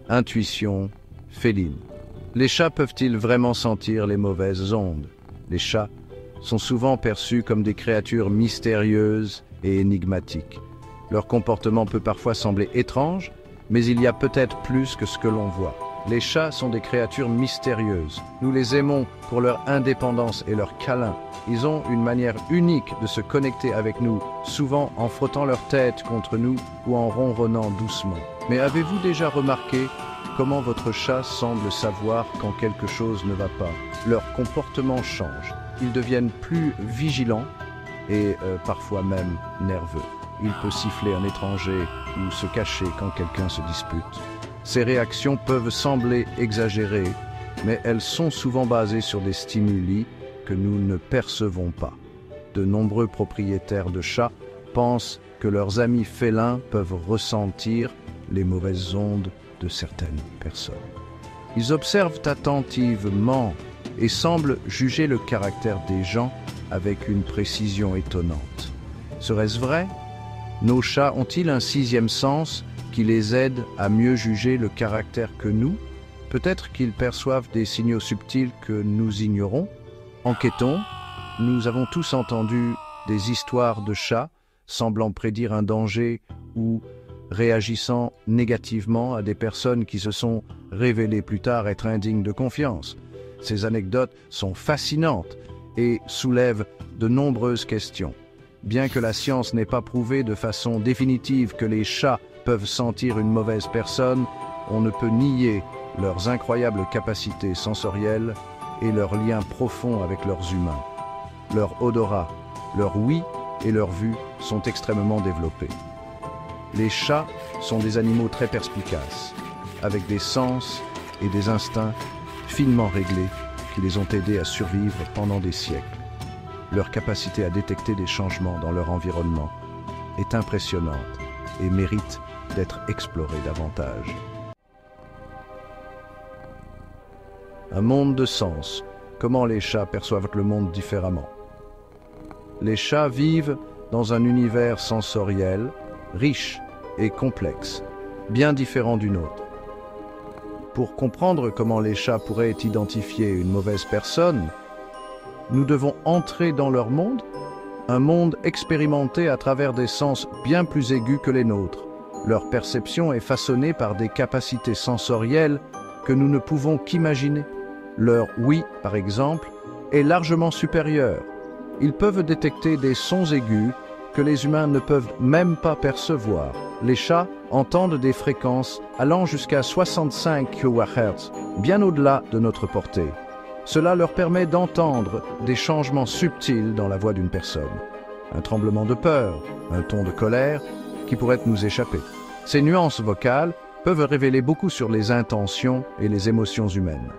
Intuition féline. Les chats peuvent-ils vraiment sentir les mauvaises ondes? Les chats sont souvent perçus comme des créatures mystérieuses et énigmatiques. Leur comportement peut parfois sembler étrange, mais il y a peut-être plus que ce que l'on voit. Les chats sont des créatures mystérieuses. Nous les aimons pour leur indépendance et leur câlin. Ils ont une manière unique de se connecter avec nous, souvent en frottant leur tête contre nous ou en ronronnant doucement. Mais avez-vous déjà remarqué comment votre chat semble savoir quand quelque chose ne va pas? Leur comportement change. Ils deviennent plus vigilants et parfois même nerveux. Il peut siffler un étranger ou se cacher quand quelqu'un se dispute. Ces réactions peuvent sembler exagérées, mais elles sont souvent basées sur des stimuli que nous ne percevons pas. De nombreux propriétaires de chats pensent que leurs amis félins peuvent ressentir les mauvaises ondes de certaines personnes. Ils observent attentivement et semblent juger le caractère des gens avec une précision étonnante. Serait-ce vrai? Nos chats ont-ils un sixième sens qui les aide à mieux juger le caractère que nous? Peut-être qu'ils perçoivent des signaux subtils que nous ignorons? Enquêtons. Nous avons tous entendu des histoires de chats semblant prédire un danger ou réagissant négativement à des personnes qui se sont révélées plus tard être indignes de confiance. Ces anecdotes sont fascinantes et soulèvent de nombreuses questions. Bien que la science n'ait pas prouvé de façon définitive que les chats peuvent sentir une mauvaise personne, on ne peut nier leurs incroyables capacités sensorielles et leurs liens profonds avec leurs humains. Leur odorat, leur ouïe et leur vue sont extrêmement développés. Les chats sont des animaux très perspicaces, avec des sens et des instincts finement réglés qui les ont aidés à survivre pendant des siècles. Leur capacité à détecter des changements dans leur environnement est impressionnante et mérite d'être explorée davantage. Un monde de sens. Comment les chats perçoivent le monde différemment? Les chats vivent dans un univers sensoriel, riche et complexe, bien différent du nôtre. Pour comprendre comment les chats pourraient identifier une mauvaise personne, nous devons entrer dans leur monde, un monde expérimenté à travers des sens bien plus aigus que les nôtres. Leur perception est façonnée par des capacités sensorielles que nous ne pouvons qu'imaginer. Leur ouïe, par exemple, est largement supérieure. Ils peuvent détecter des sons aigus que les humains ne peuvent même pas percevoir. Les chats entendent des fréquences allant jusqu'à 65 kHz, bien au-delà de notre portée. Cela leur permet d'entendre des changements subtils dans la voix d'une personne. Un tremblement de peur, un ton de colère qui pourrait nous échapper. Ces nuances vocales peuvent révéler beaucoup sur les intentions et les émotions humaines.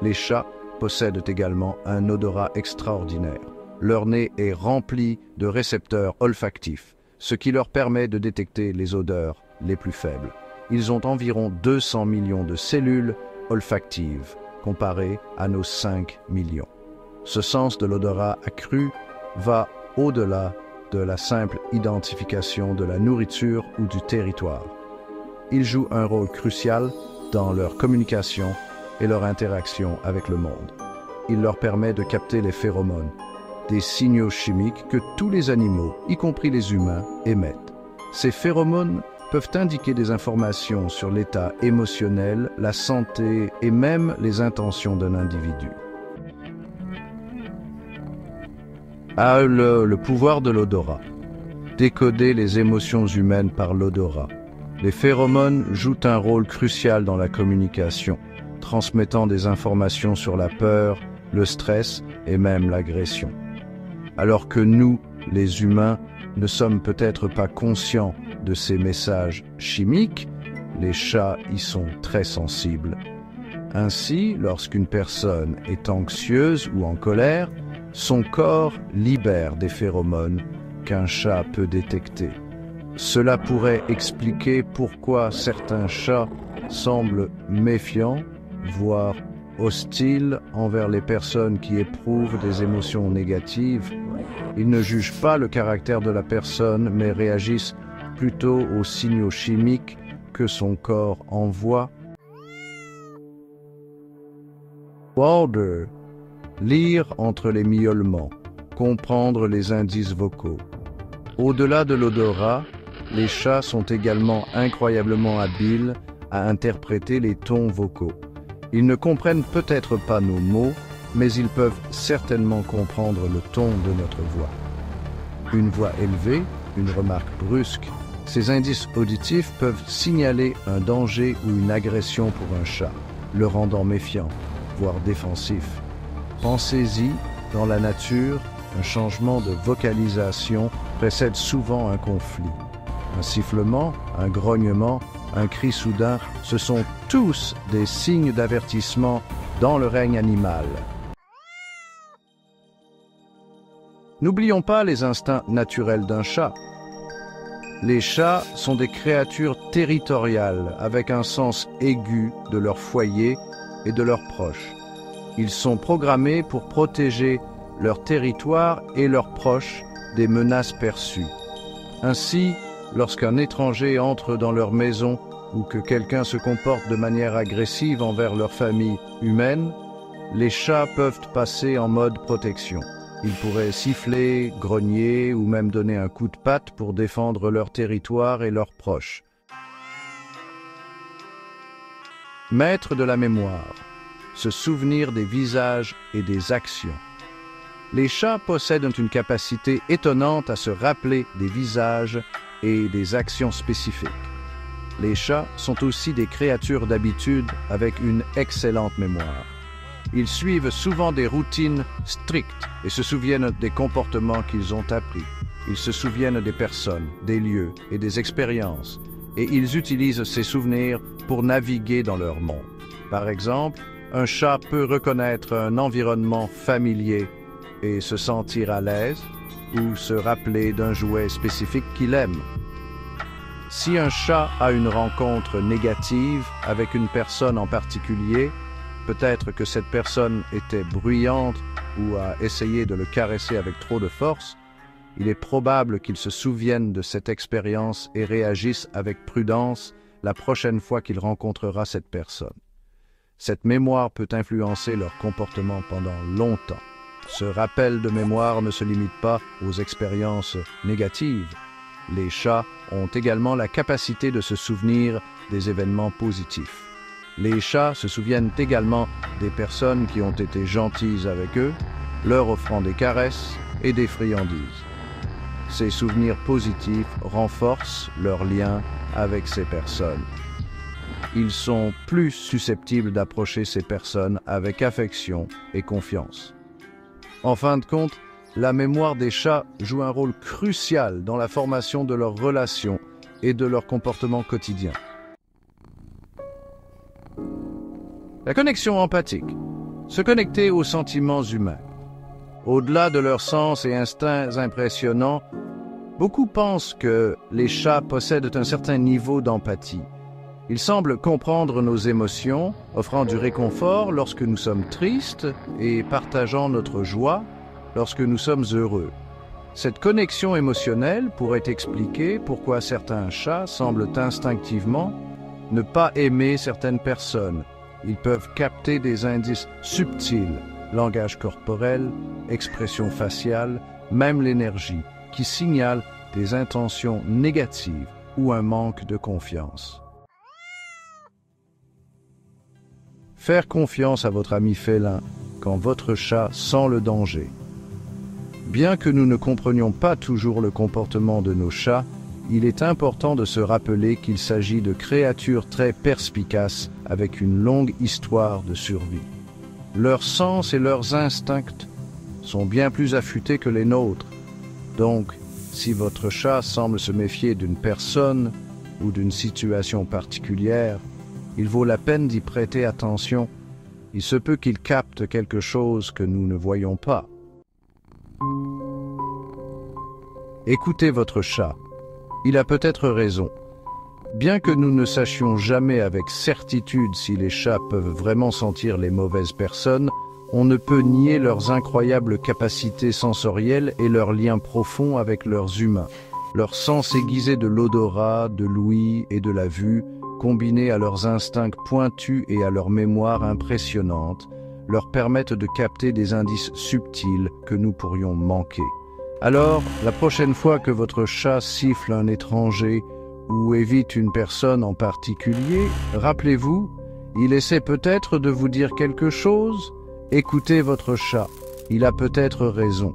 Les chats possèdent également un odorat extraordinaire. Leur nez est rempli de récepteurs olfactifs, ce qui leur permet de détecter les odeurs les plus faibles. Ils ont environ 200 millions de cellules olfactives, comparé à nos 5 millions. Ce sens de l'odorat accru va au-delà de la simple identification de la nourriture ou du territoire. Il joue un rôle crucial dans leur communication et leur interaction avec le monde. Il leur permet de capter les phéromones, des signaux chimiques que tous les animaux, y compris les humains, émettent. Ces phéromones peuvent indiquer des informations sur l'état émotionnel, la santé et même les intentions d'un individu. Le pouvoir de l'odorat. Décoder les émotions humaines par l'odorat. Les phéromones jouent un rôle crucial dans la communication, transmettant des informations sur la peur, le stress et même l'agression. Alors que nous, les humains, ne sommes peut-être pas conscients de ces messages chimiques, les chats y sont très sensibles. Ainsi, lorsqu'une personne est anxieuse ou en colère, son corps libère des phéromones qu'un chat peut détecter. Cela pourrait expliquer pourquoi certains chats semblent méfiants, voire hostiles envers les personnes qui éprouvent des émotions négatives. Ils ne jugent pas le caractère de la personne, mais réagissent plutôt aux signaux chimiques que son corps envoie Wilder. Lire entre les miaulements, comprendre les indices vocaux. Au-delà de l'odorat, les chats sont également incroyablement habiles à interpréter les tons vocaux. Ils ne comprennent peut-être pas nos mots, mais ils peuvent certainement comprendre le ton de notre voix. Une voix élevée, une remarque brusque, ces indices auditifs peuvent signaler un danger ou une agression pour un chat, le rendant méfiant, voire défensif. Pensez-y, dans la nature, un changement de vocalisation précède souvent un conflit. Un sifflement, un grognement, un cri soudain, ce sont tous des signes d'avertissement dans le règne animal. N'oublions pas les instincts naturels d'un chat. Les chats sont des créatures territoriales avec un sens aigu de leur foyer et de leurs proches. Ils sont programmés pour protéger leur territoire et leurs proches des menaces perçues. Ainsi, lorsqu'un étranger entre dans leur maison ou que quelqu'un se comporte de manière agressive envers leur famille humaine, les chats peuvent passer en mode protection. Ils pourraient siffler, grogner ou même donner un coup de patte pour défendre leur territoire et leurs proches. Maître de la mémoire, se souvenir des visages et des actions. Les chats possèdent une capacité étonnante à se rappeler des visages et des actions spécifiques. Les chats sont aussi des créatures d'habitude avec une excellente mémoire. Ils suivent souvent des routines strictes et se souviennent des comportements qu'ils ont appris. Ils se souviennent des personnes, des lieux et des expériences, et ils utilisent ces souvenirs pour naviguer dans leur monde. Par exemple, un chat peut reconnaître un environnement familier et se sentir à l'aise ou se rappeler d'un jouet spécifique qu'il aime. Si un chat a une rencontre négative avec une personne en particulier, peut-être que cette personne était bruyante ou a essayé de le caresser avec trop de force, il est probable qu'il se souvienne de cette expérience et réagisse avec prudence la prochaine fois qu'il rencontrera cette personne. Cette mémoire peut influencer leur comportement pendant longtemps. Ce rappel de mémoire ne se limite pas aux expériences négatives. Les chats ont également la capacité de se souvenir des événements positifs. Les chats se souviennent également des personnes qui ont été gentilles avec eux, leur offrant des caresses et des friandises. Ces souvenirs positifs renforcent leur lien avec ces personnes. Ils sont plus susceptibles d'approcher ces personnes avec affection et confiance. En fin de compte, la mémoire des chats joue un rôle crucial dans la formation de leurs relations et de leur comportement quotidien. La connexion empathique. Se connecter aux sentiments humains. Au-delà de leurs sens et instincts impressionnants, beaucoup pensent que les chats possèdent un certain niveau d'empathie. Ils semblent comprendre nos émotions, offrant du réconfort lorsque nous sommes tristes et partageant notre joie lorsque nous sommes heureux. Cette connexion émotionnelle pourrait expliquer pourquoi certains chats semblent instinctivement ne pas aimer certaines personnes. Ils peuvent capter des indices subtils, langage corporel, expression faciale, même l'énergie, qui signalent des intentions négatives ou un manque de confiance. Faire confiance à votre ami félin quand votre chat sent le danger. Bien que nous ne comprenions pas toujours le comportement de nos chats, il est important de se rappeler qu'il s'agit de créatures très perspicaces avec une longue histoire de survie. Leurs sens et leurs instincts sont bien plus affûtés que les nôtres. Donc, si votre chat semble se méfier d'une personne ou d'une situation particulière, il vaut la peine d'y prêter attention. Il se peut qu'il capte quelque chose que nous ne voyons pas. Écoutez votre chat. Il a peut-être raison. Bien que nous ne sachions jamais avec certitude si les chats peuvent vraiment sentir les mauvaises personnes, on ne peut nier leurs incroyables capacités sensorielles et leurs liens profonds avec leurs humains. Leur sens aiguisé de l'odorat, de l'ouïe et de la vue, combinés à leurs instincts pointus et à leur mémoire impressionnante, leur permettent de capter des indices subtils que nous pourrions manquer. Alors, la prochaine fois que votre chat siffle un étranger ou évite une personne en particulier, rappelez-vous, il essaie peut-être de vous dire quelque chose. Écoutez votre chat, il a peut-être raison.